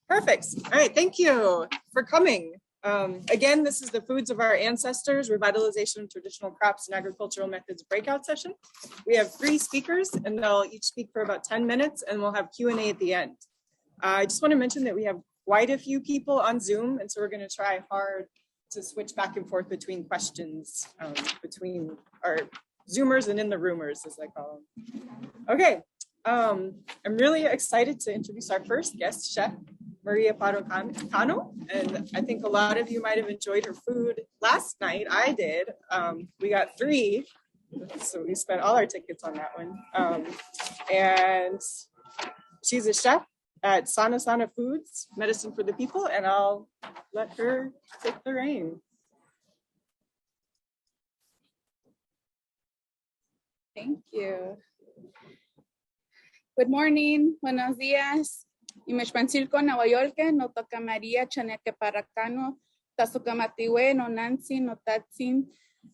Perfect. All right, thank you for coming. Again, this is the Foods of Our Ancestors, Revitalization of Traditional Crops and Agricultural Methods breakout session. We have 3 speakers and they'll each speak for about 10 minutes and we'll have Q&A at the end. I just want to mention that we have quite a few people on Zoom, and so we're going to try hard to switch back and forth between questions between our Zoomers and in the roomers, as I call them. Okay, I'm really excited to introduce our first guest, Chef Maria Parra Cano, and I think a lot of you might have enjoyed her food last night. I did. We got 3, so we spent all our tickets on that one. And she's a chef at Sana Foods, Medicine for the People, and I'll let her take the reign. Thank you. Good morning, buenos días. Imeshpansilko Nawayorke, no toca María Chaneque Paracano, Tasocamatiwe, no Nancy, no Tatsin,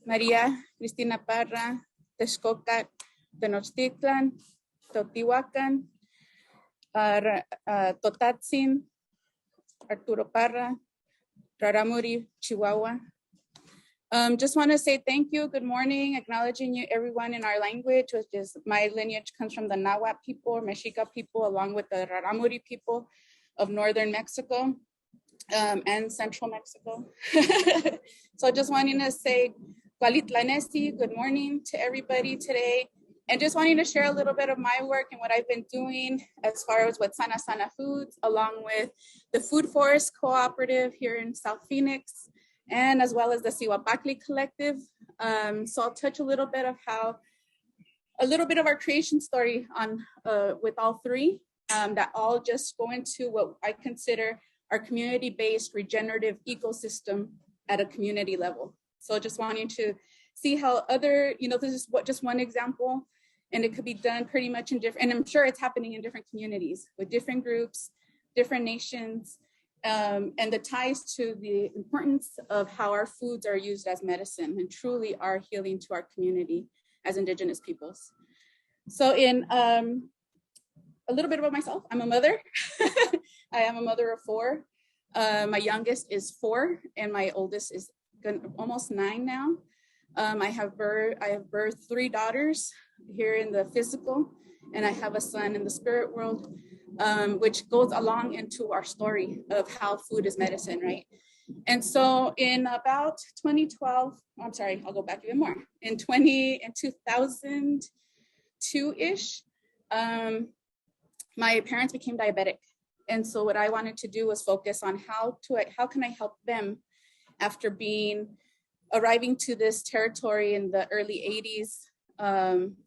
María Cristina Parra, Texcocat, Tenochtitlan, Teotihuacan, Totatsin, Arturo Parra, Raramuri, Chihuahua. Just want to say thank you, good morning, acknowledging you, everyone in our language, which is my lineage comes from the Nahuatl people, Mexica people, along with the Raramuri people of northern Mexico and central Mexico. So just wanting to say, Gualitlanesi, good morning to everybody today. And just wanting to share a little bit of my work and what I've been doing as far as with Sana Foods, along with the Food Forest Cooperative here in South Phoenix, and as well as the Siwapakli Collective. So I'll touch a little bit of our creation story on with all 3 that all just go into what I consider our community-based regenerative ecosystem at a community level. So just wanting to see how other, this is just one example, and it could be done pretty much in different, and I'm sure it's happening in different communities with different groups, different nations, and the ties to the importance of how our foods are used as medicine and truly are healing to our community as Indigenous peoples. So in a little bit about myself, I'm a mother. I am a mother of 4. My youngest is 4 and my oldest is almost 9 now. I have birthed 3 daughters here in the physical, and I have a son in the spirit world, which goes along into our story of how food is medicine, right? And so in about 2012, I'm sorry, I'll go back even more. In 2002-ish, my parents became diabetic. And so what I wanted to do was focus on how can I help them after arriving to this territory in the early 80s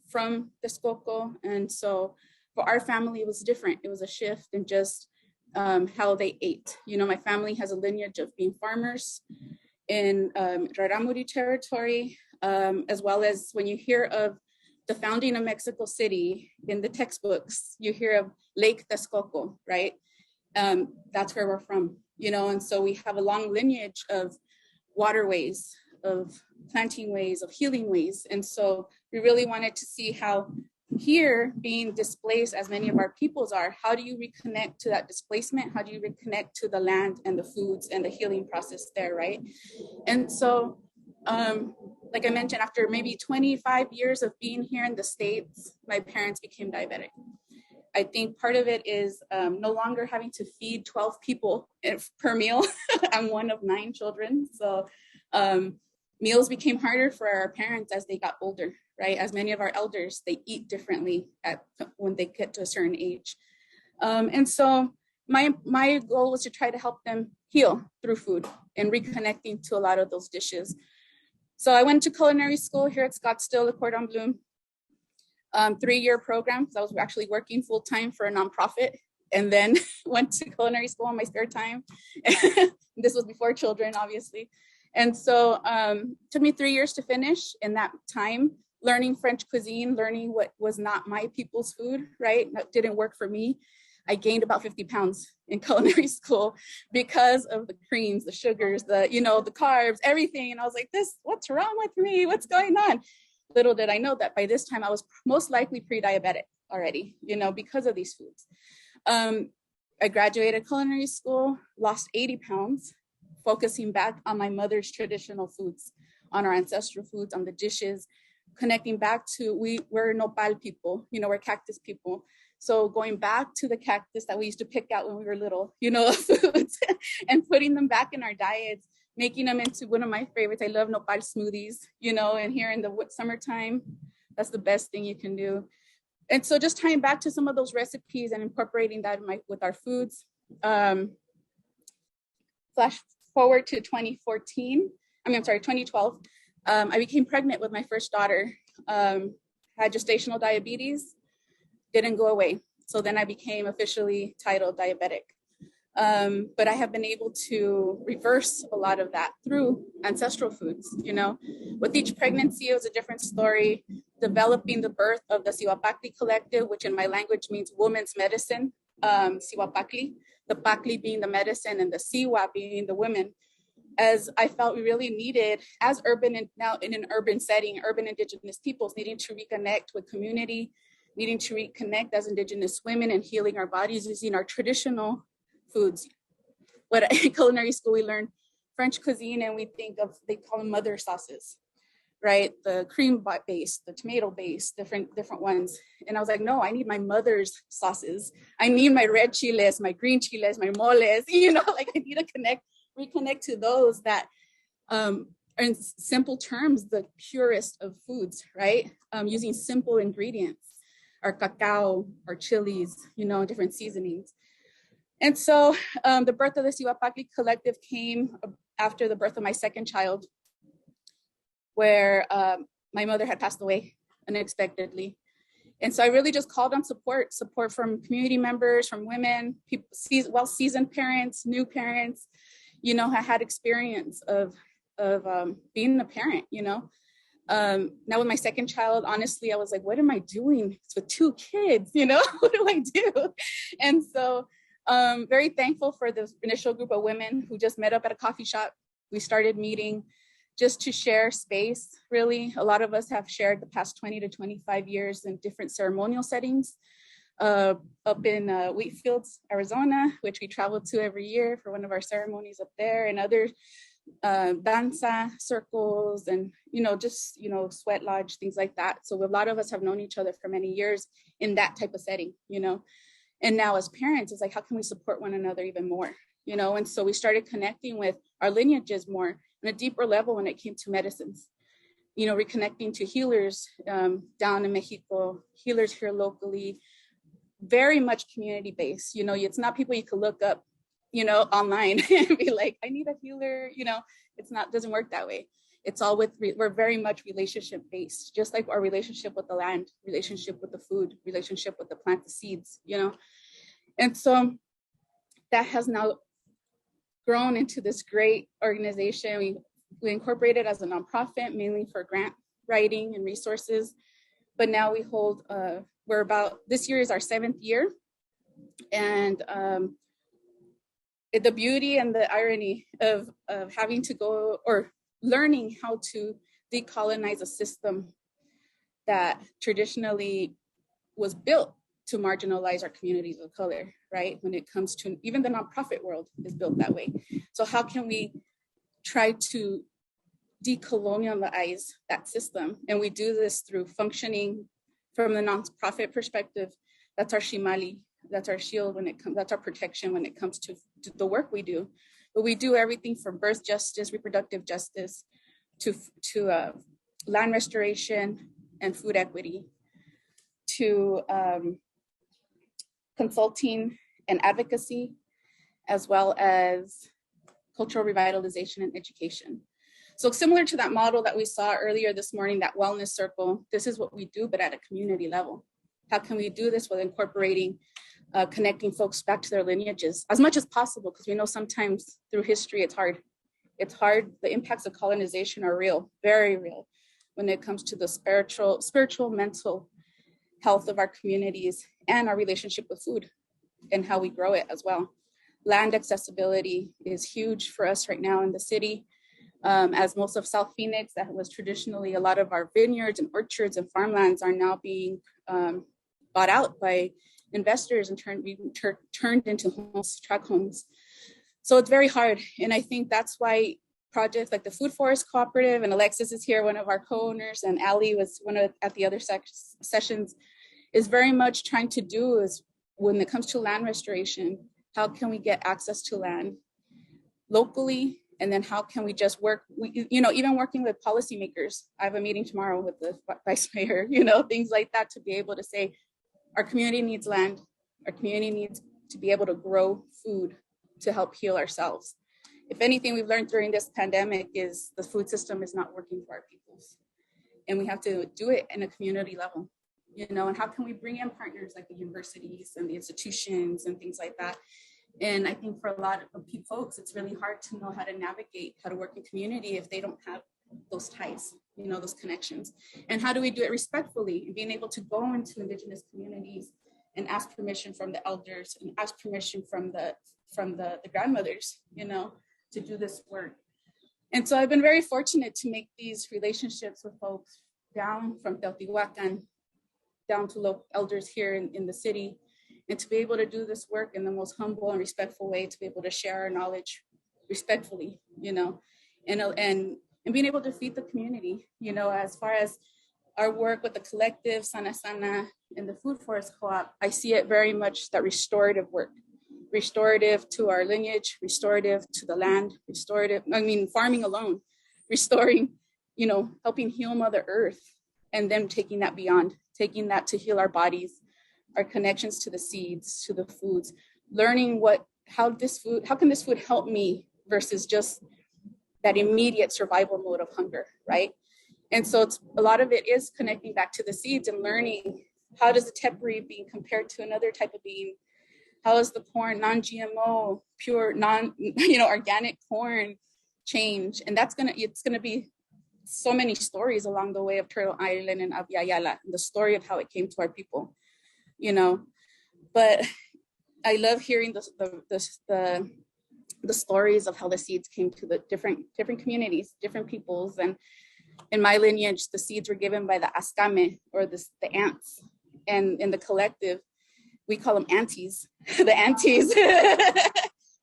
from Texcoco. And so for our family, it was different. It was a shift in just how they ate. My family has a lineage of being farmers in Raramuri territory, as well as when you hear of the founding of Mexico City in the textbooks, you hear of Lake Texcoco, right? That's where we're from, and so we have a long lineage of waterways, of planting ways, of healing ways. And so we really wanted to see how here, being displaced as many of our peoples are, how do you reconnect to that displacement? How do you reconnect to the land and the foods and the healing process there, right? And so, like I mentioned, after maybe 25 years of being here in the States, my parents became diabetic. I think part of it is no longer having to feed 12 people per meal. I'm one of 9 children. So meals became harder for our parents as they got older, right? As many of our elders, they eat differently when they get to a certain age. And so my goal was to try to help them heal through food and reconnecting to a lot of those dishes. So I went to culinary school here at Scottsdale, the Cordon Bleu, 3-year program. So I was actually working full time for a nonprofit, and then went to culinary school in my spare time. This was before children, obviously. And so it took me 3 years to finish. In that time, learning French cuisine, learning what was not my people's food, right? That didn't work for me. I gained about 50 pounds in culinary school because of the creams, the sugars, the carbs, everything. And I was like, what's wrong with me? What's going on? Little did I know that by this time I was most likely pre-diabetic already, because of these foods. I graduated culinary school, lost 80 pounds, focusing back on my mother's traditional foods, on our ancestral foods, on the dishes, connecting back to, we're nopal people, we're cactus people. So going back to the cactus that we used to pick out when we were little, foods, and putting them back in our diets, making them into one of my favorites. I love nopal smoothies, and here in the summertime, that's the best thing you can do. And so just tying back to some of those recipes and incorporating that with our foods. Flash forward to 2012. I became pregnant with my first daughter, had gestational diabetes, didn't go away. So then I became officially titled diabetic. But I have been able to reverse a lot of that through ancestral foods. With each pregnancy, it was a different story. Developing the birth of the Siwapakli collective, which in my language means women's medicine, Siwapakli, the Pakli being the medicine and the Siwa being the women, as I felt we really needed, as urban and now in an urban setting, urban Indigenous peoples needing to reconnect with community, needing to reconnect as Indigenous women and healing our bodies using our traditional foods. In culinary school, we learn French cuisine and we think of, they call them mother sauces, right? The cream base, the tomato base, different ones. And I was like, no, I need my mother's sauces. I need my red chiles, my green chiles, my moles, I need to reconnect to those that are in simple terms, the purest of foods, right? Using simple ingredients, our cacao, our chilies, different seasonings. And so the birth of the Siwapakli collective came after the birth of my second child, where my mother had passed away unexpectedly. And so I really just called on support from community members, from women, people, well-seasoned parents, new parents, I had experience of being a parent, Now with my second child, honestly, I was like, what am I doing with two kids? What do I do? And so very thankful for this initial group of women who just met up at a coffee shop. We started meeting just to share space, really. A lot of us have shared the past 20 to 25 years in different ceremonial settings. Up in Wheatfields, Arizona, which we travel to every year for one of our ceremonies up there, and other danza circles and, sweat lodge, things like that. So a lot of us have known each other for many years in that type of setting, And now as parents, it's like, how can we support one another even more, And so we started connecting with our lineages more on a deeper level when it came to medicines, reconnecting to healers down in Mexico, healers here locally, very much community-based. It's not people you can look up, online and be like, I need a healer, doesn't work that way. It's all we're very much relationship-based, just like our relationship with the land, relationship with the food, relationship with the plant, the seeds, And so that has now grown into this great organization. We incorporated as a nonprofit, mainly for grant writing and resources. But now we hold, this year is our 7th year. And the beauty and the irony of having to go or learning how to decolonize a system that traditionally was built to marginalize our communities of color, right? When it comes to, even the nonprofit world is built that way. So how can we try to decolonialize that system? And we do this through functioning from the nonprofit perspective. That's our shimali, that's our shield that's our protection when it comes to the work we do. But we do everything from birth justice, reproductive justice, to land restoration and food equity, to consulting and advocacy, as well as cultural revitalization and education. So similar to that model that we saw earlier this morning, that wellness circle, this is what we do, but at a community level. How can we do this with incorporating, connecting folks back to their lineages as much as possible? Because we know sometimes through history, it's hard. It's hard. The impacts of colonization are real, very real, when it comes to the spiritual, mental health of our communities and our relationship with food and how we grow it as well. Land accessibility is huge for us right now in the city. As most of South Phoenix, that was traditionally a lot of our vineyards and orchards and farmlands are now being bought out by investors and turned into homes, tract homes. So it's very hard. And I think that's why projects like the Food Forest Cooperative, and Alexis is here, one of our co-owners, and Ali was at the other sessions, is very much trying to do is when it comes to land restoration, how can we get access to land locally? And then how can we just work, even working with policymakers. I have a meeting tomorrow with the vice mayor, things like that, to be able to say, our community needs land. Our community needs to be able to grow food to help heal ourselves. If anything we've learned during this pandemic is the food system is not working for our peoples. And we have to do it in a community level, and how can we bring in partners like the universities and the institutions and things like that. And I think for a lot of folks, it's really hard to know how to navigate, how to work in community if they don't have those ties, those connections. And how do we do it respectfully, and being able to go into Indigenous communities and ask permission from the elders and ask permission from the grandmothers, to do this work. And so I've been very fortunate to make these relationships with folks down from Teotihuacan down to local elders here in the city, and to be able to do this work in the most humble and respectful way, to be able to share our knowledge respectfully, and being able to feed the community, as far as our work with the collective Sana Sana and the Food Forest Co-op, I see it very much that restorative work, restorative to our lineage, restorative to the land, farming alone, restoring, helping heal Mother Earth, and then taking that beyond, taking that to heal our bodies, our connections to the seeds, to the foods, learning how can this food help me versus just that immediate survival mode of hunger, right? And so a lot of it is connecting back to the seeds and learning, how does the tepary bean compared to another type of bean? How is the corn, non-GMO, pure, organic corn change? And it's gonna be so many stories along the way of Turtle Island and Abya, and the story of how it came to our people. But I love hearing the stories of how the seeds came to the different communities, different peoples. And in my lineage, the seeds were given by the Ascame, or the ants. And in the collective, we call them aunties, the aunties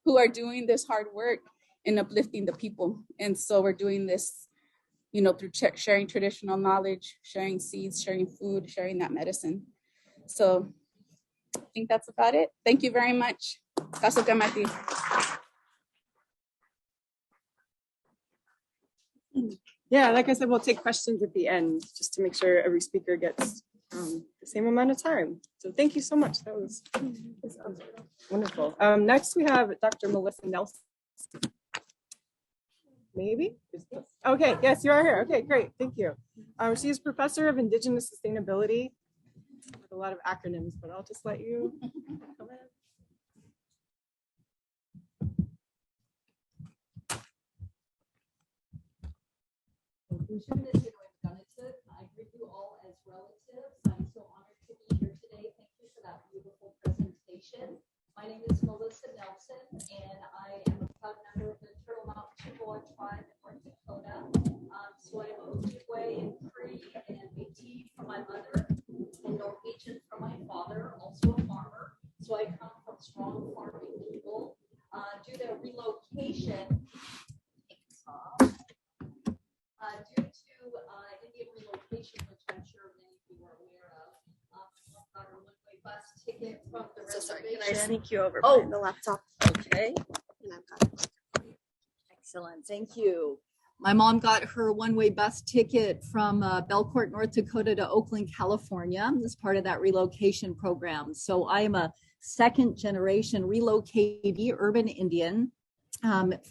who are doing this hard work in uplifting the people. And so we're doing this, through sharing traditional knowledge, sharing seeds, sharing food, sharing that medicine. So I think that's about it. Thank you very much. Yeah, like I said, we'll take questions at the end just to make sure every speaker gets the same amount of time. So thank you so much. That was wonderful. Next, we have Dr. Melissa Nelson. Maybe? Okay, yes, you are here. Okay, great. Thank you. She is Professor of Indigenous Sustainability, with a lot of acronyms, but I'll just let you come in. I greet you all as relatives. I'm so honored to be here today. Thank you for that beautiful presentation. My name is Melissa Nelson, and I am a proud member of the Turtle Mountain Chippewa tribe in North Dakota. So I'm Ojibwe and Cree and Métis from my mother, and Norwegian from my father, also a farmer. So I come from strong farming people. Due to relocation, due to Indian relocation, which I'm sure many of you are aware of, got a one-way bus ticket from the reservation. Can I sneak you over? Oh, the laptop. Okay. And I've got it. Excellent. Thank you. My mom got her one-way bus ticket from Belcourt, North Dakota to Oakland, California as part of that relocation program. So I am a second-generation relocatee urban Indian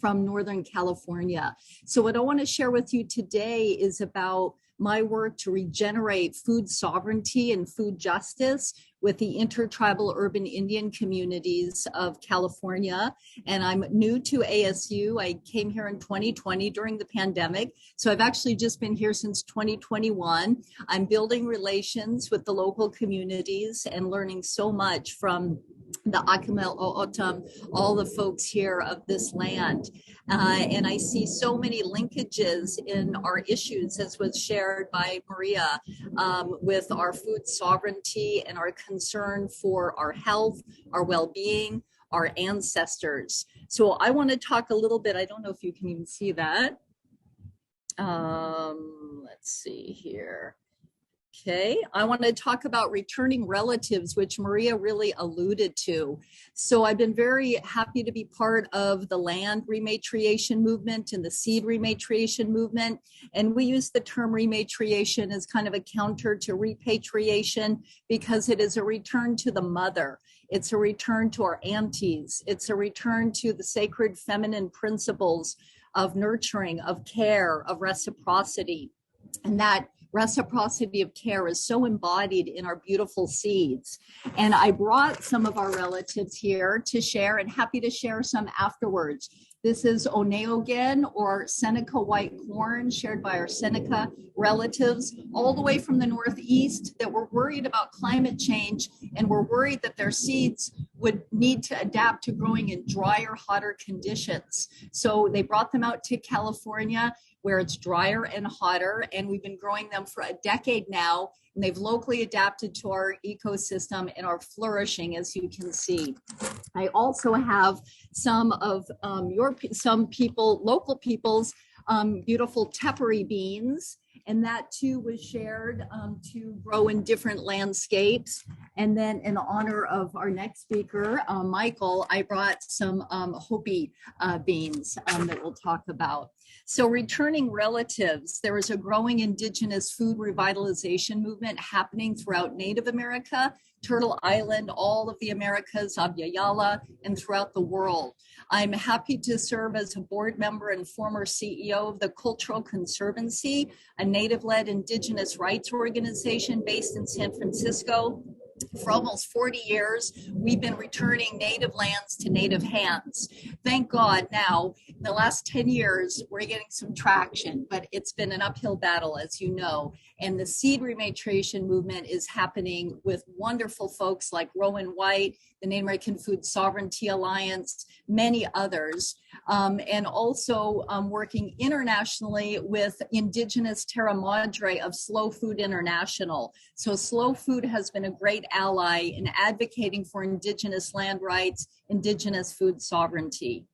from Northern California. So what I want to share with you today is about my work to regenerate food sovereignty and food justice with the intertribal urban Indian communities of California. And I'm new to ASU. I came here in 2020 during the pandemic. So I've actually just been here since 2021. I'm building relations with the local communities and learning so much from the Akimel O'otam, all the folks here of this land. And I see so many linkages in our issues, as was shared by Maria, with our food sovereignty and our concern for our health, our well-being, our ancestors. So I want to talk a little bit, I don't know if you can even see that. Let's see here. Okay, I want to talk about returning relatives, which Maria really alluded to. So I've been very happy to be part of the land rematriation movement and the seed rematriation movement. And we use the term rematriation as kind of a counter to repatriation because it is a return to the mother. It's a return to our aunties. It's a return to the sacred feminine principles of nurturing, of care, of reciprocity. And that reciprocity of care is so embodied in our beautiful seeds. And I brought some of our relatives here to share, and happy to share some afterwards. This is Oneogen, or Seneca white corn, shared by our Seneca relatives all the way from the Northeast that were worried about climate change and were worried that their seeds would need to adapt to growing in drier, hotter conditions. So they brought them out to California, where it's drier and hotter, and we've been growing them for a decade now, and they've locally adapted to our ecosystem and are flourishing, as you can see. I also have some of local people's beautiful tepary beans, and that too was shared to grow in different landscapes. And then in honor of our next speaker, Michael, I brought some Hopi beans that we'll talk about. So returning relatives, there is a growing Indigenous food revitalization movement happening throughout Native America, Turtle Island, all of the Americas, Abya, and throughout the world. I'm happy to serve as a board member and former CEO of the Cultural Conservancy, a Native-led Indigenous rights organization based in San Francisco. For almost 40 years, we've been returning Native lands to Native hands. Thank God now, in the last 10 years, we're getting some traction, but it's been an uphill battle, as you know. And the seed rematriation movement is happening with wonderful folks like Rowan White, the Native American Food Sovereignty Alliance, many others, and also working internationally with Indigenous Terra Madre of Slow Food International. So Slow Food has been a great ally in advocating for Indigenous land rights, Indigenous food sovereignty.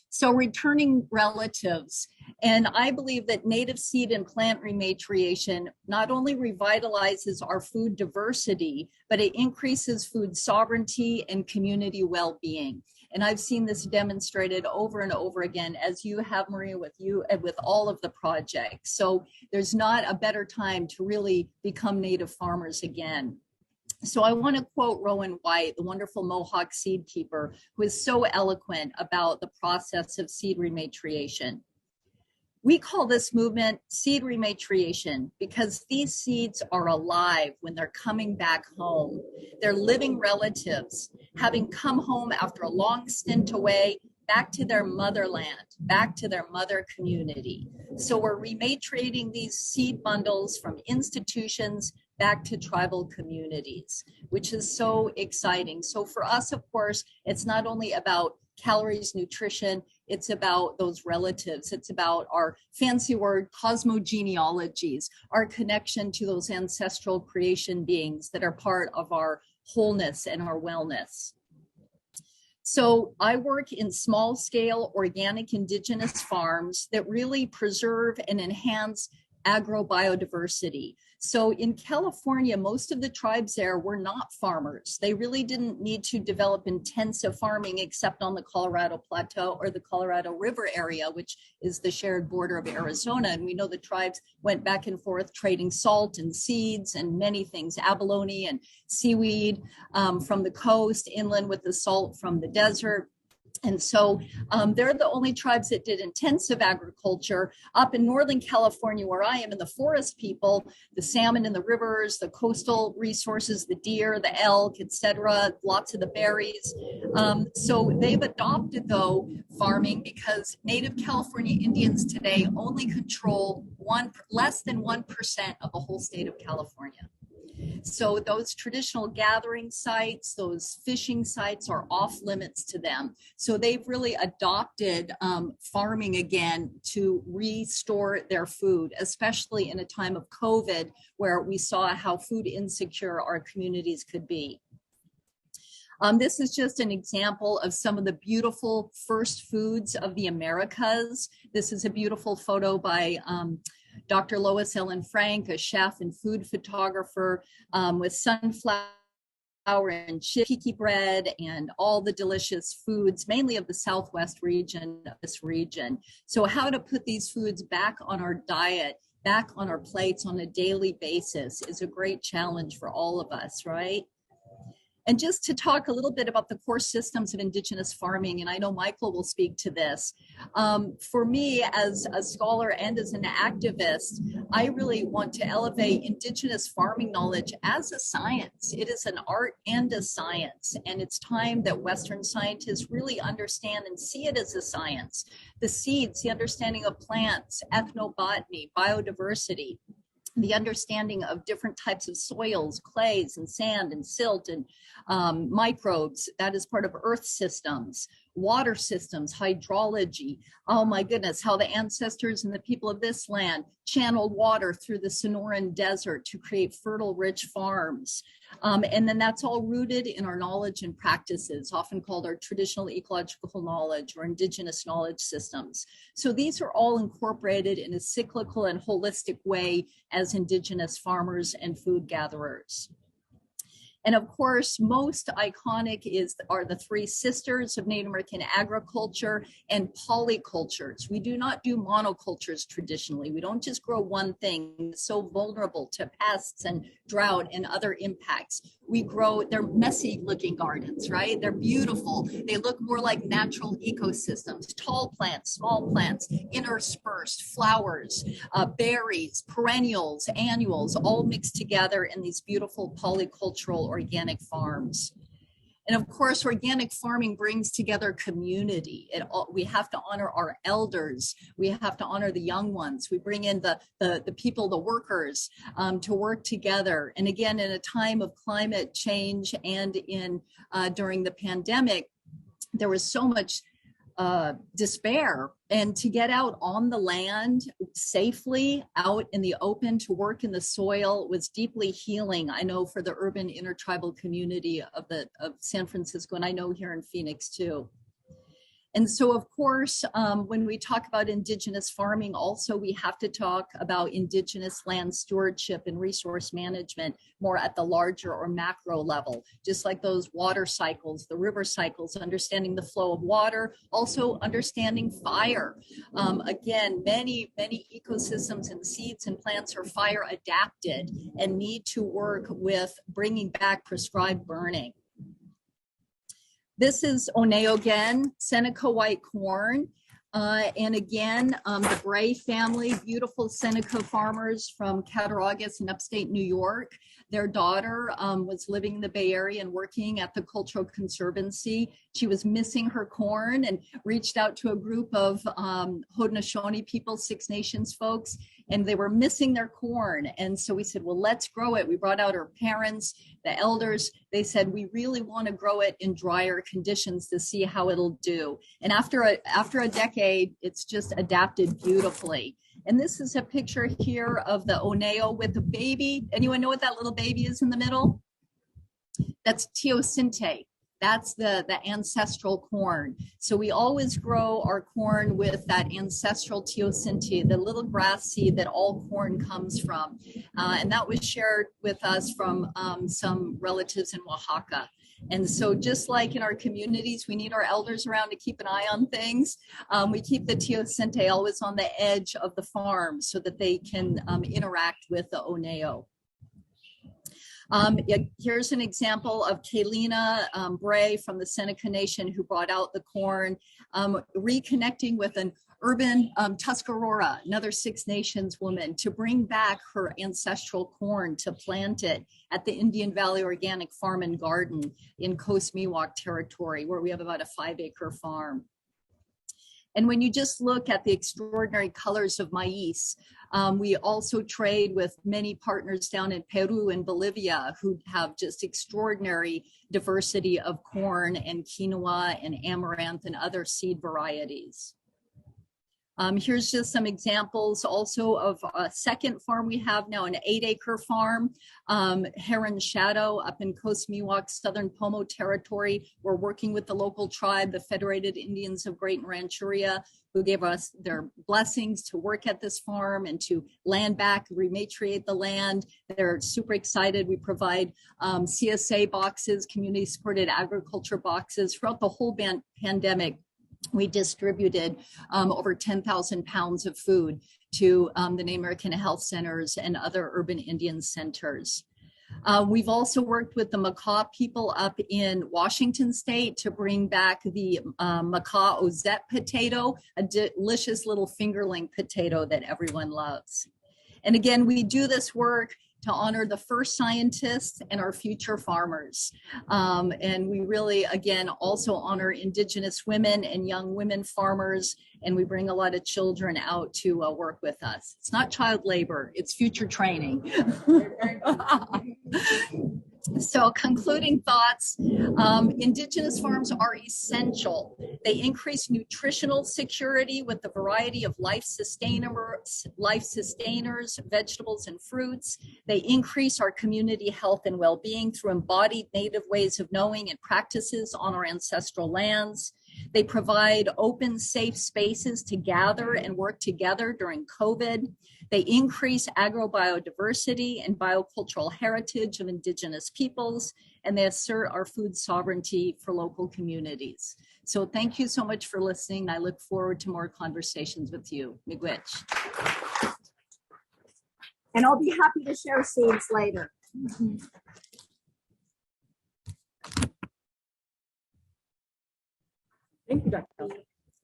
So returning relatives, and I believe that native seed and plant rematriation not only revitalizes our food diversity, but it increases food sovereignty and community well-being. And I've seen this demonstrated over and over again, as you have, Maria, with you and with all of the projects. So there's not a better time to really become native farmers again. So I want to quote Rowan White, the wonderful Mohawk seed keeper, who is so eloquent about the process of seed rematriation. We call this movement seed rematriation because these seeds are alive when they're coming back home. They're living relatives, having come home after a long stint away, back to their motherland, back to their mother community. So we're rematriating these seed bundles from institutions back to tribal communities, which is so exciting. So for us, of course, it's not only about calories, nutrition, it's about those relatives. It's about our fancy word cosmogenealogies, our connection to those ancestral creation beings that are part of our wholeness and our wellness. So I work in small scale organic indigenous farms that really preserve and enhance agrobiodiversity. So in California, most of the tribes there were not farmers. They really didn't need to develop intensive farming except on the Colorado Plateau or the Colorado River area, which is the shared border of Arizona. And we know the tribes went back and forth trading salt and seeds and many things, abalone and seaweed from the coast, inland with the salt from the desert. And so they're the only tribes that did intensive agriculture. Up in Northern California, where I am, in the forest people, the salmon in the rivers, the coastal resources, the deer, the elk, etc., lots of the berries. So they've adopted, though, farming because Native California Indians today only control less than 1% of the whole state of California. So those traditional gathering sites, those fishing sites are off limits to them. So they've really adopted farming again to restore their food, especially in a time of COVID, where we saw how food insecure our communities could be. This is just an example of some of the beautiful first foods of the Americas. This is a beautiful photo by Dr. Lois Ellen Frank, a chef and food photographer, with sunflower and chickpea bread and all the delicious foods, mainly of the Southwest region of this region. So how to put these foods back on our diet, back on our plates on a daily basis is a great challenge for all of us, right? And just to talk a little bit about the core systems of Indigenous farming, and I know Michael will speak to this. For me, as a scholar and as an activist, I really want to elevate Indigenous farming knowledge as a science. It is an art and a science, and it's time that Western scientists really understand and see it as a science. The seeds, the understanding of plants, ethnobotany, biodiversity, the understanding of different types of soils, clays and sand and silt and microbes, that is part of earth systems, water systems, hydrology. Oh my goodness, how the ancestors and the people of this land channeled water through the Sonoran Desert to create fertile, rich farms. And then that's all rooted in our knowledge and practices, often called our traditional ecological knowledge or Indigenous knowledge systems. So these are all incorporated in a cyclical and holistic way as Indigenous farmers and food gatherers. And of course, most iconic are the three sisters of Native American agriculture and polycultures. We do not do monocultures traditionally. We don't just grow one thing. It's so vulnerable to pests and drought and other impacts. We grow, they're messy looking gardens, right? They're beautiful. They look more like natural ecosystems, tall plants, small plants, interspersed, flowers, berries, perennials, annuals, all mixed together in these beautiful polycultural organic farms. And of course, organic farming brings together community. We have to honor our elders. We have to honor the young ones. We bring in the people, the workers, to work together. And again, in a time of climate change and during the pandemic, there was so much despair, and to get out on the land safely, out in the open, to work in the soil was deeply healing. I know for the urban intertribal community of San Francisco, and I know here in Phoenix too. And so, of course, when we talk about Indigenous farming, also we have to talk about Indigenous land stewardship and resource management more at the larger or macro level, just like those water cycles, the river cycles, understanding the flow of water, also understanding fire. Again, many ecosystems and seeds and plants are fire adapted and need to work with bringing back prescribed burning. This is Oneo Seneca white corn. And again, the Bray family, beautiful Seneca farmers from Cattaraugus in upstate New York. Their daughter was living in the Bay Area and working at the Cultural Conservancy. She was missing her corn and reached out to a group of Haudenosaunee people, Six Nations folks, and they were missing their corn. And so we said, well, let's grow it. We brought out our parents, the elders. They said, we really want to grow it in drier conditions to see how it'll do. And after a decade, it's just adapted beautifully. And this is a picture here of the Oneo with the baby. Anyone know what that little baby is in the middle? That's teosinte. That's the ancestral corn. So we always grow our corn with that ancestral teosinte, the little grass seed that all corn comes from. And that was shared with us from some relatives in Oaxaca. And so just like in our communities, we need our elders around to keep an eye on things. We keep the teosinte always on the edge of the farm so that they can interact with the Oneo. Here's an example of Kaylina Bray from the Seneca Nation who brought out the corn, reconnecting with an urban Tuscarora, another Six Nations woman, to bring back her ancestral corn, to plant it at the Indian Valley Organic Farm and Garden in Coast Miwok territory, where we have about a 5-acre farm. And when you just look at the extraordinary colors of maize, we also trade with many partners down in Peru and Bolivia who have just extraordinary diversity of corn and quinoa and amaranth and other seed varieties. Here's just some examples also of a second farm we have now, an 8-acre farm, Heron Shadow up in Coast Miwok, Southern Pomo Territory. We're working with the local tribe, the Federated Indians of Great Rancheria, who gave us their blessings to work at this farm and to land back, rematriate the land. They're super excited. We provide CSA boxes, community supported agriculture boxes throughout the whole pandemic. We distributed over 10,000 pounds of food to the Native American health centers and other urban Indian centers. We've also worked with the Makah people up in Washington State to bring back the Makah Ozette potato, a delicious little fingerling potato that everyone loves. And again, we do this work to honor the first scientists and our future farmers. And we really, again, also honor Indigenous women and young women farmers, and we bring a lot of children out to work with us. It's not child labor, it's future training. So concluding thoughts, Indigenous farms are essential. They increase nutritional security with the variety of life sustainers, vegetables and fruits. They increase our community health and well-being through embodied Native ways of knowing and practices on our ancestral lands. They provide open, safe spaces to gather and work together during COVID. They increase agrobiodiversity and biocultural heritage of Indigenous peoples, and they assert our food sovereignty for local communities. So thank you so much for listening. I look forward to more conversations with you. Miigwech. And I'll be happy to share seeds later. Thank you, Dr.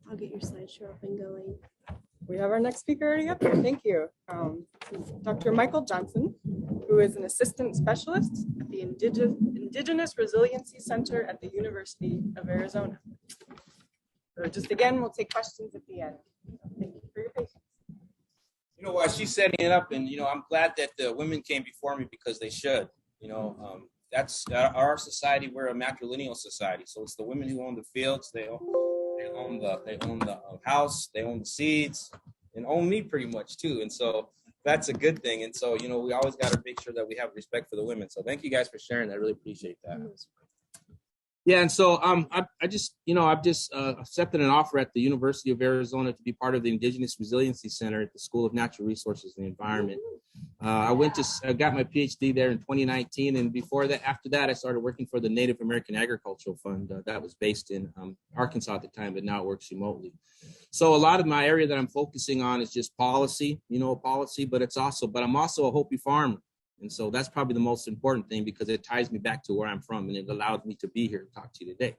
I'll get your slideshow up and going. We have our next speaker already up here. Thank you. Dr. Michael Johnson, who is an Assistant Specialist at the Indigenous Resiliency Center at the University of Arizona. So just again, we'll take questions at the end. Thank you for your patience. You know, while she's setting it up, and, you know, I'm glad that the women came before me because they should. You know, that's our society. We're a matrilineal society. So it's the women who own the fields. They own the house, they own the seeds, and own me pretty much too. And so that's a good thing. And so, you know, we always got to make sure that we have respect for the women. So thank you guys for sharing. I really appreciate that. Yeah, and so I've just accepted an offer at the University of Arizona to be part of the Indigenous Resiliency Center at the School of Natural Resources and the Environment. I got my PhD there in 2019, and after that, I started working for the Native American Agricultural Fund that was based in Arkansas at the time, but now it works remotely. So a lot of my area that I'm focusing on is just policy, but I'm also a Hopi farmer. And so that's probably the most important thing because it ties me back to where I'm from and it allows me to be here to talk to you today.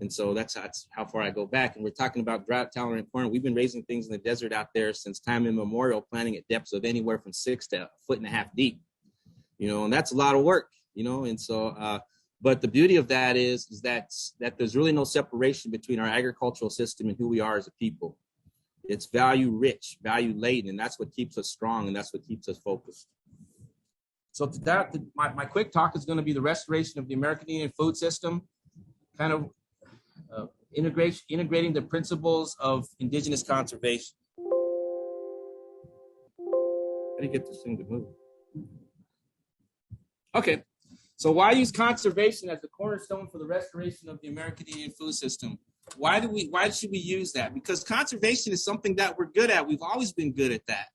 And so that's how far I go back. And we're talking about drought tolerant corn. We've been raising things in the desert out there since time immemorial, planting at depths of anywhere from 6 to 1.5 feet deep, and that's a lot of work, and so, but the beauty of that is that there's really no separation between our agricultural system and who we are as a people. It's value rich, value laden, and that's what keeps us strong and that's what keeps us focused. So my quick talk is going to be the restoration of the American Indian food system, kind of integrating the principles of indigenous conservation. How do you get this thing to move? Okay, so why use conservation as the cornerstone for the restoration of the American Indian food system? Why should we use that? Because conservation is something that we're good at. We've always been good at that.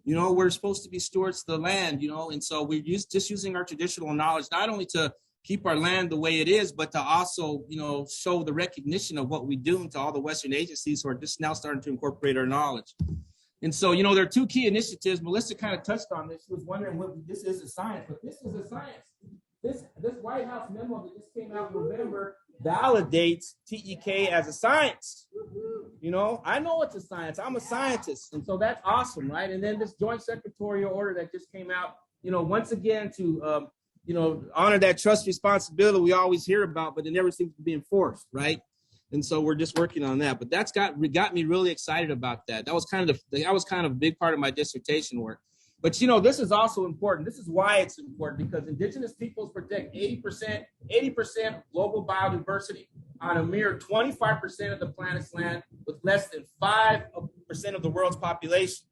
We're supposed to be stewards of the land, and so we're just using our traditional knowledge, not only to keep our land the way it is, but to also, show the recognition of what we do to all the Western agencies who are just now starting to incorporate our knowledge. And so, there are two key initiatives. Melissa kind of touched on this. She was wondering what this is a science, but this is a science. This White House memo that just came out in November validates TEK as a science. I know it's a science. I'm a scientist. And so that's awesome, right? And then this joint secretarial order that just came out, once again to, honor that trust responsibility we always hear about, but it never seems to be enforced, right? And so we're just working on that. But that's got me really excited about that. That was kind of a big part of my dissertation work. But this is also important. This is why it's important, because indigenous peoples protect 80% of global biodiversity on a mere 25% of the planet's land with less than 5% of the world's population.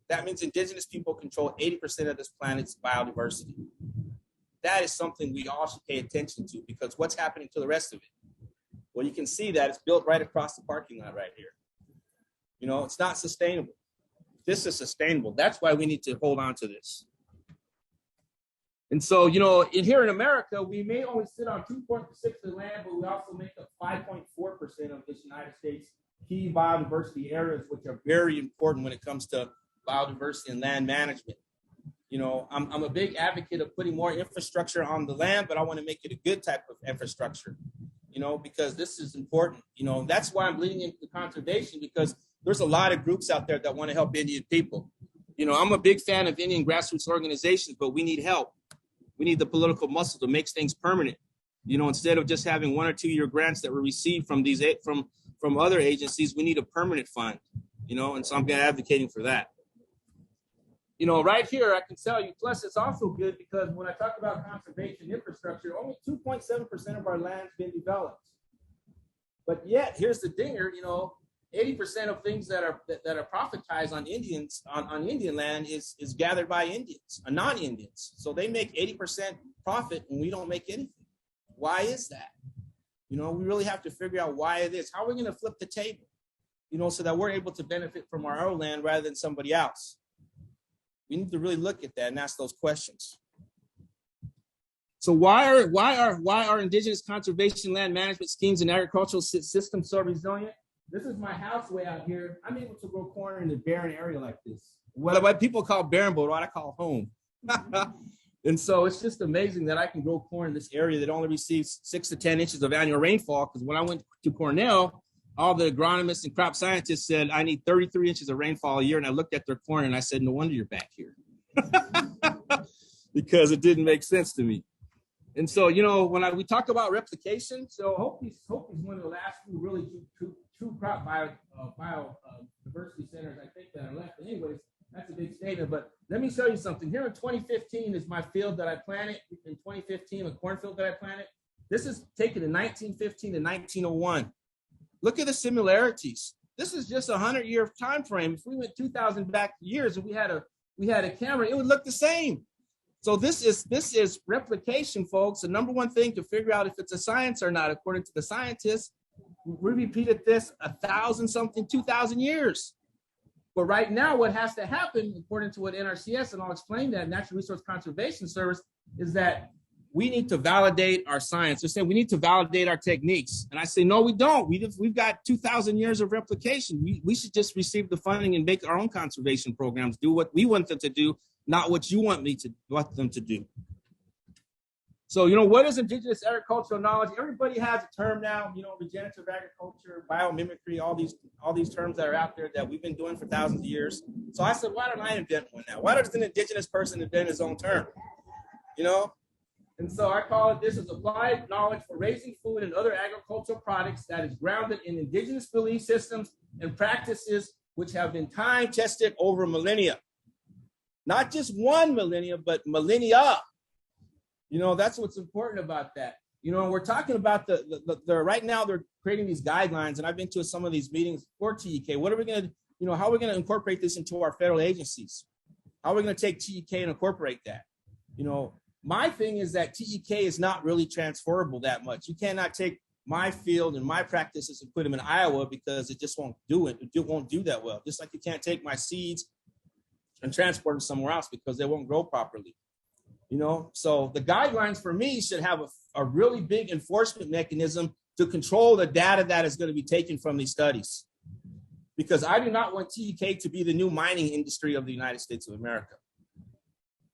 That means indigenous people control 80% of this planet's biodiversity. That is something we all should pay attention to, because what's happening to the rest of it? Well, you can see that it's built right across the parking lot right here. It's not sustainable. This is sustainable. That's why we need to hold on to this. And so, here in America, we may only sit on 2.6% of the land, but we also make up 5.4% of this United States key biodiversity areas, which are very important when it comes to biodiversity and land management. I'm a big advocate of putting more infrastructure on the land, but I want to make it a good type of infrastructure, because this is important. That's why I'm leading into conservation, because there's a lot of groups out there that want to help Indian people. I'm a big fan of Indian grassroots organizations, but we need help. We need the political muscle to make things permanent. Instead of just having 1 or 2 year grants that were received from from other agencies, we need a permanent fund. And so I'm advocating for that. Right here, I can tell you, plus it's also good because when I talk about conservation infrastructure, only 2.7% of our land's been developed. But yet, here's the dinger, 80% of things that are profitized on Indian land is gathered by Indians, non-Indians. So they make 80% profit and we don't make anything. Why is that? We really have to figure out why it is. How are we going to flip the table, so that we're able to benefit from our own land rather than somebody else? We need to really look at that and ask those questions. So why are indigenous conservation land management schemes and agricultural systems so resilient? This is my house way out here. I'm able to grow corn in a barren area like this. What people call barren, but what I call home. And so it's just amazing that I can grow corn in this area that only receives 6 to 10 inches of annual rainfall. Because when I went to Cornell, all the agronomists and crop scientists said, I need 33 inches of rainfall a year. And I looked at their corn and I said, no wonder you're back here. Because it didn't make sense to me. And so, when we talk about replication, so Hope is one of the last few really true crop biodiversity centers, I think, that are left. But anyways, that's a big statement. But let me show you something. Here in 2015 is my field that I planted. In 2015, a cornfield that I planted. This is taken in 1915 to 1901. Look at the similarities. This is just a 100-year time frame. If we went 2,000 back years and we had a camera, it would look the same. So this is replication, folks. The number one thing to figure out if it's a science or not, according to the scientists, we repeated this 2,000 years. But right now, what has to happen, according to what NRCS, and I'll explain that, Natural Resource Conservation Service, is that we need to validate our science. They're saying we need to validate our techniques. And I say, no, we don't. We've got 2,000 years of replication. We should just receive the funding and make our own conservation programs, do what we want them to do, not what you want them to do. So, what is indigenous agricultural knowledge? Everybody has a term now, regenerative agriculture, biomimicry, all these terms that are out there that we've been doing for thousands of years. So I said, why don't I invent one now? Why does an indigenous person invent his own term? And so I call it, this is applied knowledge for raising food and other agricultural products that is grounded in indigenous belief systems and practices which have been time tested over millennia. Not just one millennia, but millennia. That's what's important about that. We're talking about right now they're creating these guidelines, and I've been to some of these meetings for TEK. What are we going to, how are we going to incorporate this into our federal agencies? How are we going to take TEK and incorporate that? My thing is that TEK is not really transferable that much. You cannot take my field and my practices and put them in Iowa because it just won't do it. It won't do that well. Just like you can't take my seeds and transport them somewhere else because they won't grow properly. So the guidelines for me should have a really big enforcement mechanism to control the data that is going to be taken from these studies. Because I do not want TEK to be the new mining industry of the United States of America.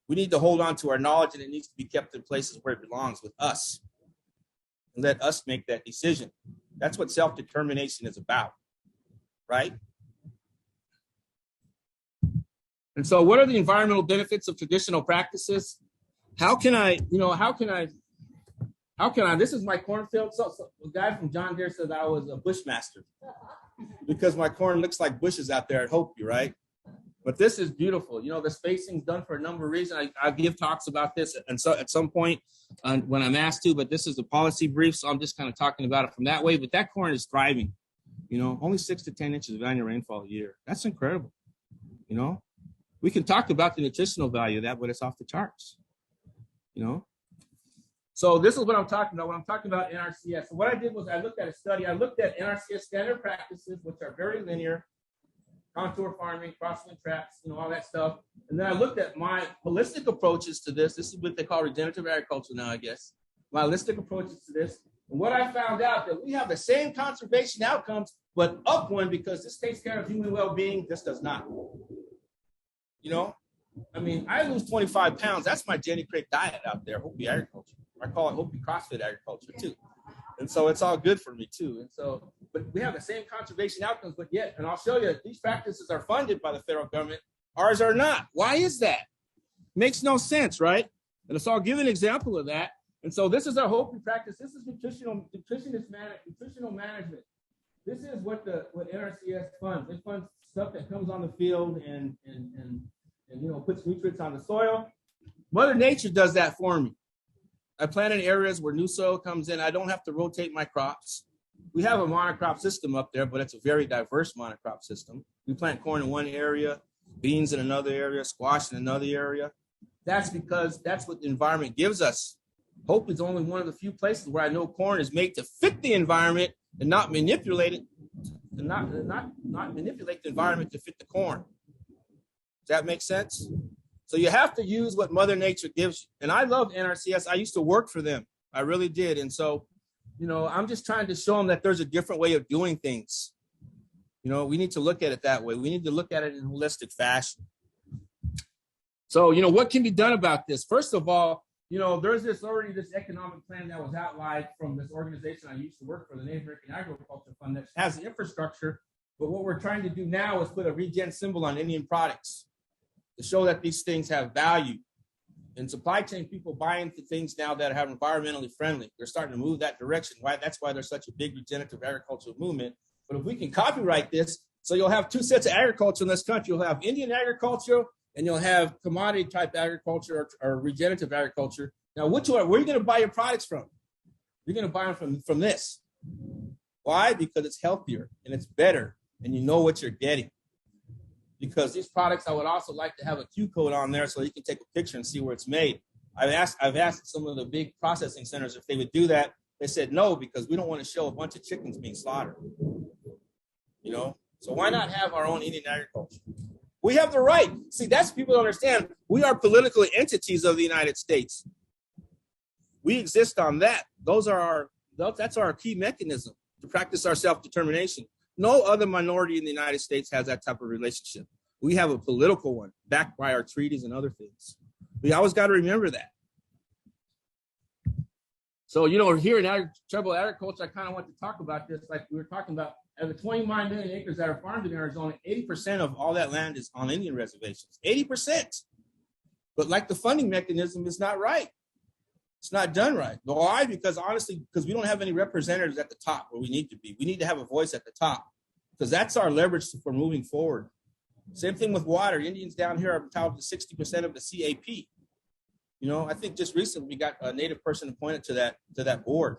We need to hold on to our knowledge, and it needs to be kept in places where it belongs, with us. And let us make that decision. That's what self-determination is about, right? And so what are the environmental benefits of traditional practices? How can I How can I? This is my cornfield. So the guy from John Deere said I was a bushmaster because my corn looks like bushes out there at Hopi, right? But this is beautiful. You know, the spacing's done for a number of reasons. I give talks about this, and so at some point when I'm asked to, but this is a policy brief, so I'm just kind of talking about it from that way. But that corn is thriving. You know, only 6 to 10 inches of annual rainfall a year. That's incredible. You know, we can talk about the nutritional value of that, but it's off the charts. You know, so this is what I'm talking about when I'm talking about NRCS. So what I did was I looked at a study. I looked at NRCS standard practices, which are very linear, contour farming, crosswind traps, you know, all that stuff. And then I looked at my holistic approaches to this. This is what they call regenerative agriculture now, I guess. My holistic approaches to this. And what I found out that we have the same conservation outcomes, but up one, because this takes care of human well-being, this does not. You know, I mean, I lose 25 pounds. That's my Jenny Craig diet out there, Hopi agriculture. I call it Hopi CrossFit agriculture too. And so it's all good for me too. And so, but we have the same conservation outcomes, but yet, and I'll show you, these practices are funded by the federal government. Ours are not. Why is that? Makes no sense, right? And so I'll give an example of that. And so this is our Hopi practice. This is nutritional management. This is what NRCS funds. It funds stuff that comes on the field and you know, puts nutrients on the soil. Mother Nature does that for me. I plant in areas where new soil comes in. I don't have to rotate my crops. We have a monocrop system up there, but it's a very diverse monocrop system. We plant corn in one area, beans in another area, squash in another area. That's because that's what the environment gives us. Hope is only one of the few places where I know corn is made to fit the environment and not manipulate it, and not manipulate the environment to fit the corn. Does that make sense? So you have to use what Mother Nature gives you. And I love NRCS. I used to work for them. I really did. And so, you know, I'm just trying to show them that there's a different way of doing things. You know, we need to look at it that way. We need to look at it in a holistic fashion. So, you know, what can be done about this? First of all, you know, there's already this economic plan that was outlined from this organization I used to work for, the Native American Agriculture Fund, that has the infrastructure. But what we're trying to do now is put a regen symbol on Indian products to show that these things have value. And supply chain people buy into things now that are environmentally friendly. They're starting to move that direction. That's why there's such a big regenerative agricultural movement. But if we can copyright this, so you'll have two sets of agriculture in this country. You'll have Indian agriculture and you'll have commodity type agriculture or regenerative agriculture. Now, where are you going to buy your products from? You're going to buy them from this. Why? Because it's healthier and it's better and you know what you're getting. Because these products, I would also like to have a Q code on there so you can take a picture and see where it's made. I've asked some of the big processing centers if they would do that. They said no, because we don't want to show a bunch of chickens being slaughtered. You know, so why not have our own Indian agriculture? We have the right. See, that's people don't understand. We are political entities of the United States. We exist on that. That's our key mechanism to practice our self-determination. No other minority in the United States has that type of relationship. We have a political one backed by our treaties and other things. We always got to remember that. So, you know, here in tribal agriculture, I kind of want to talk about this. Like we were talking about, of the 29 million acres that are farmed in Arizona, 80% of all that land is on Indian reservations. 80%. But like the funding mechanism is not right. It's not done right. Why? Because honestly, because we don't have any representatives at the top where we need to be. We need to have a voice at the top because that's our leverage for moving forward. Same thing with water. Indians down here are entitled to 60% of the CAP. You know, I think just recently we got a Native person appointed to that board.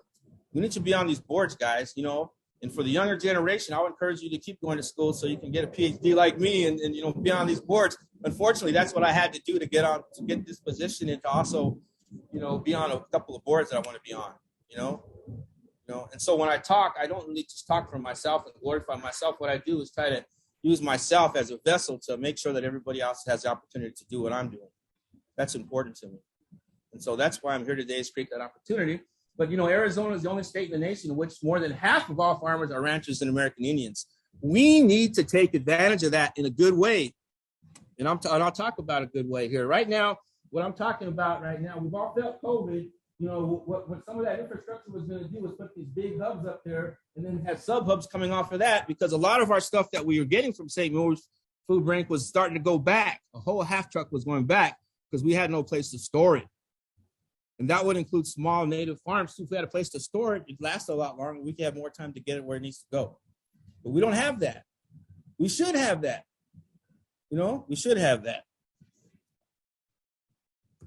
We need to be on these boards, guys, you know, and for the younger generation, I would encourage you to keep going to school so you can get a PhD like me and you know, be on these boards. Unfortunately, that's what I had to do to get this position and to also, you know, be on a couple of boards that I want to be on, you know. And so when I talk, I don't really just talk for myself and glorify myself. What I do is try to use myself as a vessel to make sure that everybody else has the opportunity to do what I'm doing. That's important to me. And so that's why I'm here today, is create that opportunity. But, you know, Arizona is the only state in the nation in which more than half of all farmers are ranchers and American Indians. We need to take advantage of that in a good way. And I'll talk about a good way here. Right now, what I'm talking about right now, we've all felt COVID. You know, what some of that infrastructure was going to do was put these big hubs up there and then have sub-hubs coming off of that, because a lot of our stuff that we were getting from St. Louis Food Bank was starting to go back. A whole half truck was going back because we had no place to store it. And that would include small native farms too. If we had a place to store it, it'd last a lot longer. We could have more time to get it where it needs to go. But we don't have that. We should have that. You know, we should have that.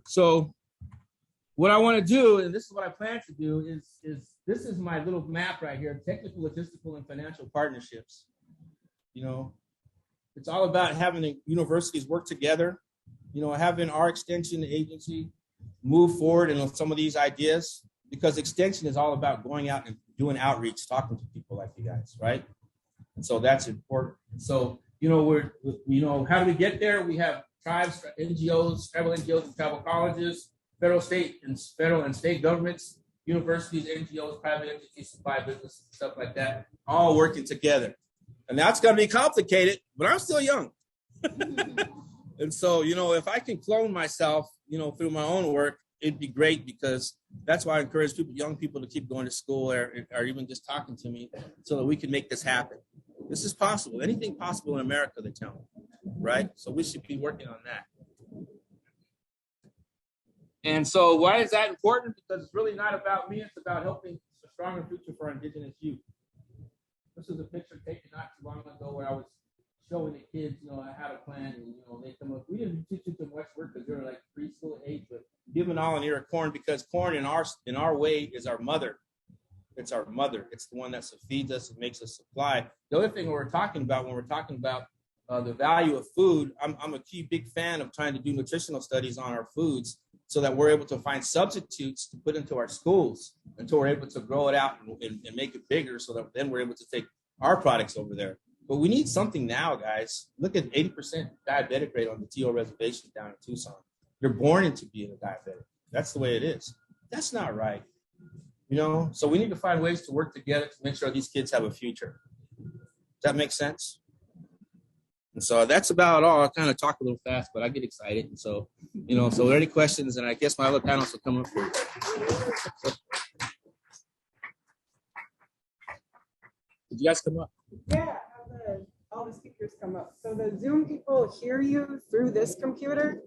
So what I want to do, and this is what I plan to do, is this is my little map right here, technical, logistical, and financial partnerships. You know, it's all about having the universities work together, you know, having our extension agency move forward in some of these ideas, because extension is all about going out and doing outreach, talking to people like you guys, right? And so that's important. So, you know, how do we get there? We have tribes, NGOs, tribal NGOs, and tribal colleges, federal and state governments, universities, NGOs, private entities, supply businesses, stuff like that, all working together. And that's going to be complicated, but I'm still young. And so, you know, if I can clone myself, you know, through my own work, it'd be great, because that's why I encourage people, young people, to keep going to school or even just talking to me, so that we can make this happen. This is possible. Anything possible in America, they tell me, right? So we should be working on that. And so why is that important? Because it's really not about me. It's about helping a stronger future for our Indigenous youth. This is a picture taken not too long ago where I was showing the kids, you know, how to plant, and, you know, they come up. We didn't teach them much work because they were like preschool age, but give them all an ear of corn, because corn in our way is our mother. It's our mother. It's the one that feeds us and makes us supply. The other thing we're talking about when we're talking about the value of food, I'm a key big fan of trying to do nutritional studies on our foods, so that we're able to find substitutes to put into our schools until we're able to grow it out and make it bigger, so that then we're able to take our products over there. But we need something now, guys. Look at 80% diabetic rate on the TO reservation down in Tucson. You're born into being a diabetic. That's the way it is. That's not right. You know, so we need to find ways to work together to make sure these kids have a future. Does that make sense? And so that's about all. I kind of talk a little fast, but I get excited. And so, you know, so are there any questions? And I guess my other panels will come up for you. Did you guys come up? Yeah, have all the speakers come up. So the Zoom people hear you through this computer.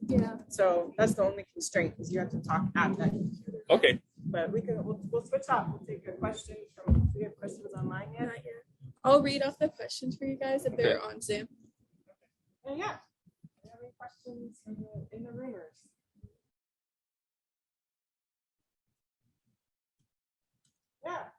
Yeah. So that's the only constraint, is you have to talk at that computer. Okay. But we'll switch up. We'll take a question from. Do we have questions online yet? Not yet. I'll read off the questions for you guys if they're on Zoom. Yeah. Do you have any questions in the roomers? Yeah.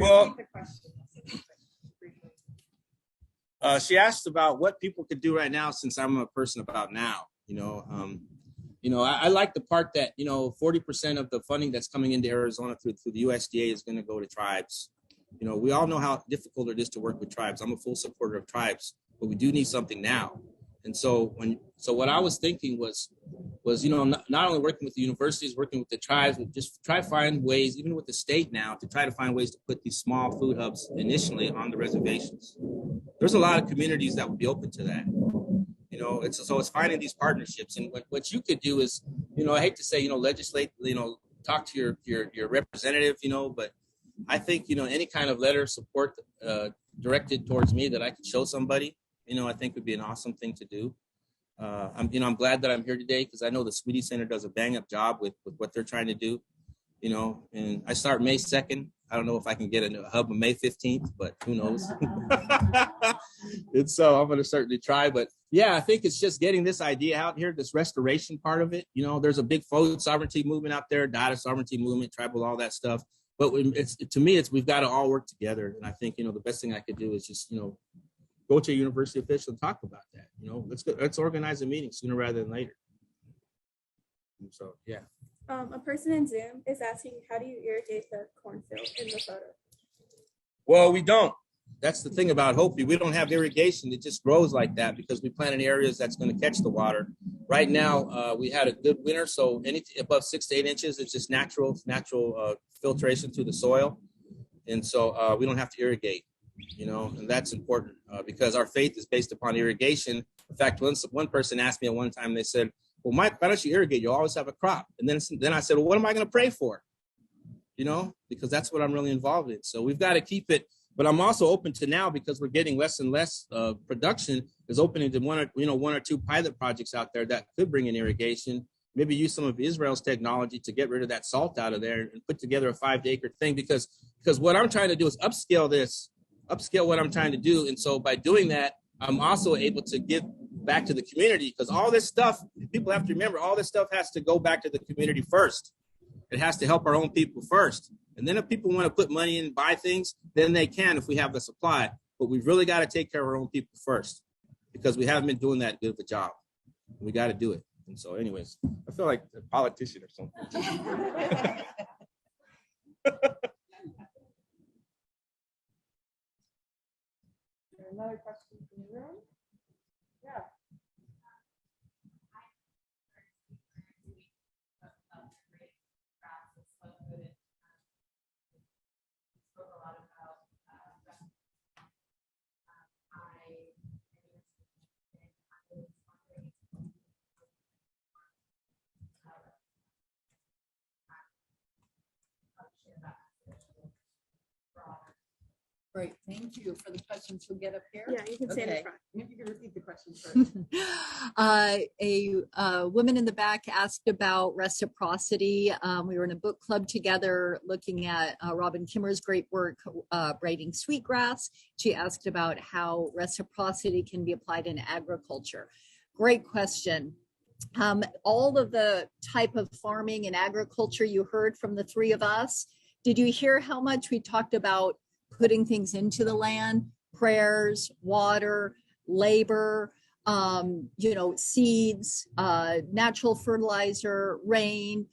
Well, she asked about what people could do right now, since I'm a person about now. I like the part that, 40% of the funding that's coming into Arizona through the USDA is going to go to tribes. We all know how difficult it is to work with tribes. I'm a full supporter of tribes, but we do need something now. And so what I was thinking was not only working with the universities, working with the tribes, but just try to find ways, even with the state now, to try to find ways to put these small food hubs initially on the reservations. There's a lot of communities that would be open to that. It's finding these partnerships. And what you could do is, I hate to say, legislate, talk to your representative, but I think, any kind of letter of support directed towards me that I could show somebody, I think would be an awesome thing to do. I'm glad that I'm here today, because I know the Sweetie Center does a bang up job with what they're trying to do, and I start May 2nd. I don't know if I can get a hub on May 15th, but who knows? And so I'm going to certainly try. But yeah, I think it's just getting this idea out here, this restoration part of it. There's a big food sovereignty movement out there, data sovereignty movement, tribal, all that stuff. But we've got to all work together. And I think, the best thing I could do is just, go to a university official and talk about that. Let's organize a meeting sooner rather than later. And so, yeah. A person in Zoom is asking, how do you irrigate the cornfield in the photo? Well, we don't. that's the thing about Hopi. We don't have irrigation. It just grows like that because we plant in areas that's going to catch the water. Right now, we had a good winter, so anything above 6 to 8 inches, it's just natural filtration through the soil. And so we don't have to irrigate, and that's important because our faith is based upon irrigation. In fact, one person asked me at one time, they said, well, Mike, why don't you irrigate? You always have a crop. And then I said, well, what am I going to pray for? Because that's what I'm really involved in. So we've got to keep it. But I'm also open to now, because we're getting less and less production, is opening to one or two pilot projects out there that could bring in irrigation. Maybe use some of Israel's technology to get rid of that salt out of there and put together a 5-acre thing. Because what I'm trying to do is upscale what I'm trying to do. And so by doing that, I'm also able to give back to the community, because all this stuff, people have to remember, all this stuff has to go back to the community first. It has to help our own people first. And then if people want to put money in and buy things, then they can if we have the supply. But we've really got to take care of our own people first, because we haven't been doing that good of a job. We got to do it. And so anyways, I feel like a politician or something. Another question from the room? Yeah. Great, thank you for the questions. We'll get up here. Yeah, you can stand in Okay. front. Maybe you can repeat the question first. A woman in the back asked about reciprocity. We were in a book club together looking at Robin Kimmer's great work, braiding sweetgrass. She asked about how reciprocity can be applied in agriculture. Great question. All of the type of farming and agriculture you heard from the three of us, did you hear how much we talked about putting things into the land, prayers, water, labor, seeds, natural fertilizer, rain.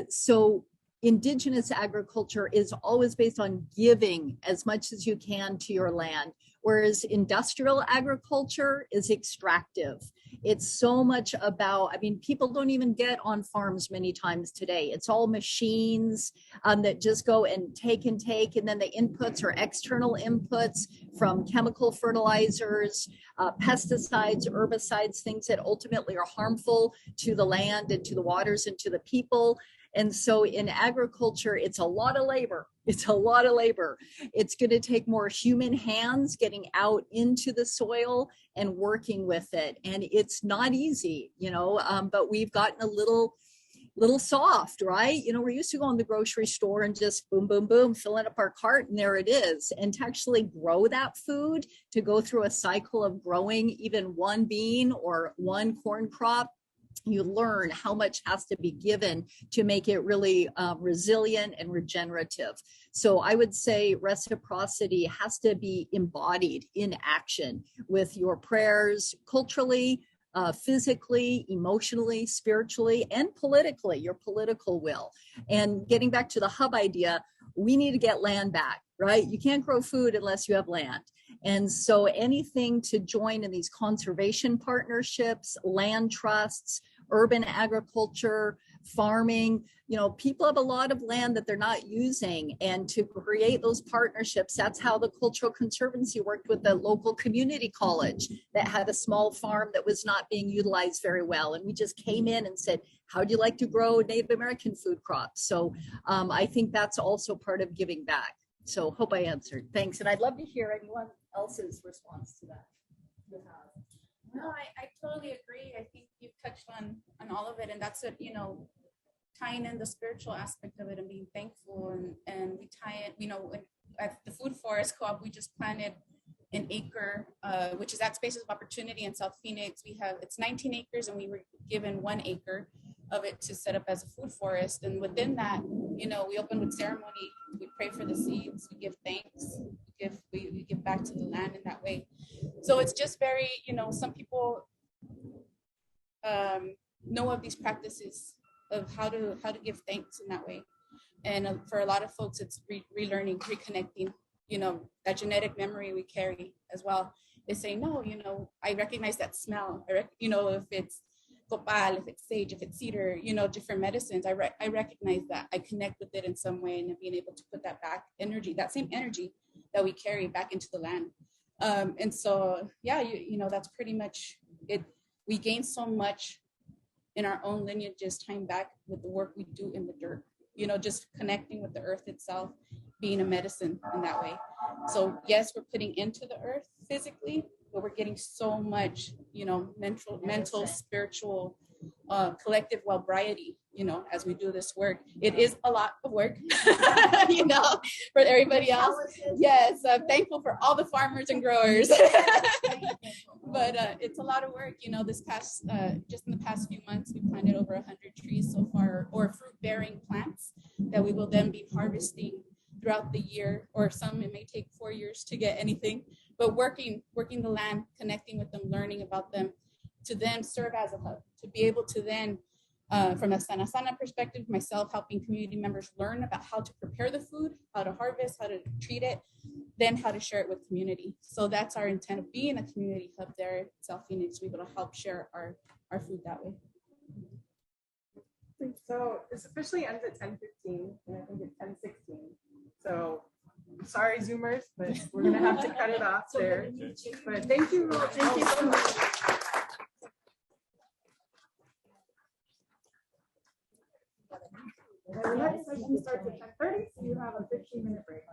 So Indigenous agriculture is always based on giving as much as you can to your land, whereas industrial agriculture is extractive. It's so much about, people don't even get on farms many times today. It's all machines that just go and take, and then the inputs are external inputs from chemical fertilizers, pesticides, herbicides, things that ultimately are harmful to the land and to the waters and to the people. And so in agriculture, it's a lot of labor. It's going to take more human hands getting out into the soil and working with it. And it's not easy, but we've gotten a little soft, right? We're used to go in the grocery store and just boom, boom, boom, filling up our cart, and there it is. And to actually grow that food, to go through a cycle of growing even one bean or one corn crop, you learn how much has to be given to make it really resilient and regenerative. So I would say reciprocity has to be embodied in action with your prayers, culturally, physically, emotionally, spiritually, and politically, your political will. And getting back to the hub idea, we need to get land back, right? You can't grow food unless you have land. And so anything to join in these conservation partnerships, land trusts, urban agriculture, farming, people have a lot of land that they're not using. And to create those partnerships, that's how the Cultural Conservancy worked with the local community college that had a small farm that was not being utilized very well. And we just came in and said, how do you like to grow Native American food crops? So I think that's also part of giving back. So hope I answered. Thanks. And I'd love to hear anyone else's response to that. No, I totally agree. I think you've touched on all of it, and that's it, tying in the spiritual aspect of it and being thankful, and we tie it, at the Food Forest Co-op, we just planted an acre, which is at Spaces of Opportunity in South Phoenix. It's 19 acres, and we were given 1 acre of it to set up as a food forest. And within that, we open with ceremony, we pray for the seeds, we give thanks, we give back to the land in that way. So it's just very, some people know of these practices of how to give thanks in that way. And for a lot of folks, it's relearning, reconnecting that genetic memory we carry as well is saying, no, I recognize that smell. If it's copal, if it's sage, if it's cedar, different medicines, I recognize that. I connect with it in some way, and being able to put that back energy, that same energy that we carry back into the land. And so, yeah, that's pretty much it. We gain so much in our own lineages, time back with the work we do in the dirt, just connecting with the earth itself, being a medicine in that way. So yes, we're putting into the earth physically, but we're getting so much, mental, spiritual, collective well-briety, as we do this work. It is a lot of work, for everybody else. Yes, I'm thankful for all the farmers and growers. But it's a lot of work. Just in the past few months, we planted over 100 trees so far, or fruit-bearing plants that we will then be harvesting throughout the year, or some it may take 4 years to get anything, but working the land, connecting with them, learning about them, to then serve as a hub, to be able to then, from a sana perspective, myself helping community members learn about how to prepare the food, how to harvest, how to treat it, then how to share it with community. So that's our intent of being a community hub there at South Phoenix, to be able to help share our food that way. So this officially ends at 10:15, and I think it's 10:16. So sorry, Zoomers, but we're gonna have to cut it off there. But thank you so much. The next session starts at 10:30, so you have a 15-minute break.